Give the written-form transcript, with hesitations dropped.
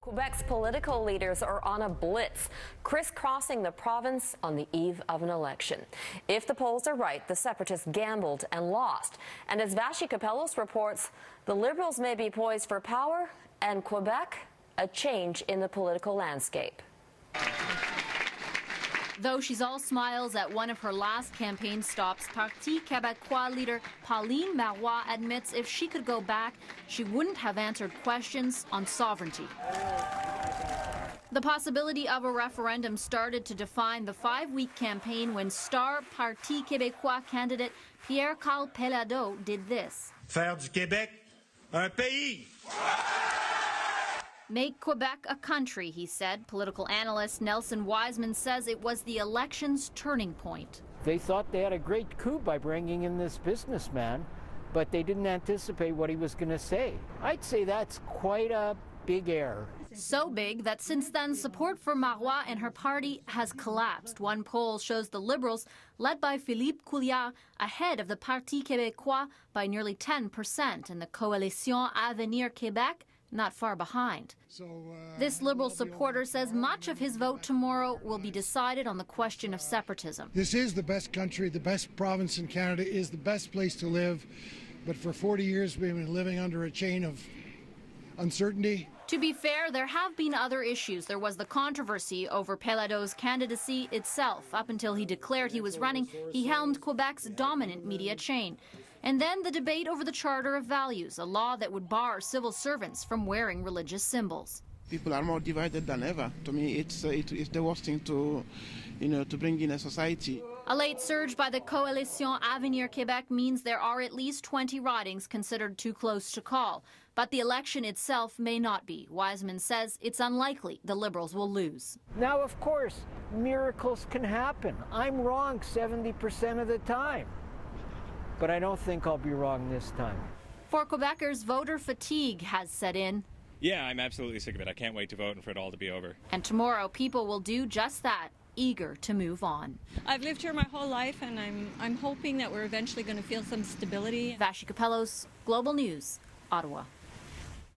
Quebec's political leaders are on a blitz, crisscrossing the province on the eve of an election. If the polls are right, the separatists gambled and lost. And as Vashi Capellos reports, the Liberals may be poised for power, and Quebec, a change in the political landscape. Though she's all smiles at one of her last campaign stops, Parti Québécois leader Pauline Marois admits if she could go back, she wouldn't have answered questions on sovereignty. The possibility of a referendum started to define the 5-week campaign when star Parti Québécois candidate Pierre-Carl Pelado did this. Faire du Québec un pays. Make Quebec a country, he said. Political analyst Nelson Wiseman says it was the election's turning point. They thought they had a great coup by bringing in this businessman, but they didn't anticipate what he was going to say. I'd say that's quite a big error. So big that since then, support for Marois and her party has collapsed. One poll shows the Liberals, led by Philippe Couillard, ahead of the Parti Québécois by nearly 10%, and the Coalition Avenir Québec not far behind. This Liberal supporter says much of his vote tomorrow will be decided on the question of separatism. This is the best country, the best province in Canada, is the best place to live. But for 40 years, we've been living under a chain of uncertainty. To be fair, there have been other issues. There was the controversy over Pelado's candidacy itself. Up until he declared he was running, he helmed Quebec's dominant media chain. And then the debate over the Charter of Values, a law that would bar civil servants from wearing religious symbols. People are more divided than ever. To me, it's the worst thing to bring in a society. A late surge by the Coalition Avenir Québec means there are at least 20 ridings considered too close to call. But the election itself may not be. Wiseman says it's unlikely the Liberals will lose. Now, of course, miracles can happen. I'm wrong 70% of the time. But I don't think I'll be wrong this time. For Quebecers, voter fatigue has set in. Yeah, I'm absolutely sick of it. I can't wait to vote and for it all to be over. And tomorrow, people will do just that, eager to move on. I've lived here my whole life, and I'm hoping that we're eventually going to feel some stability. Vashi Capellos, Global News, Ottawa.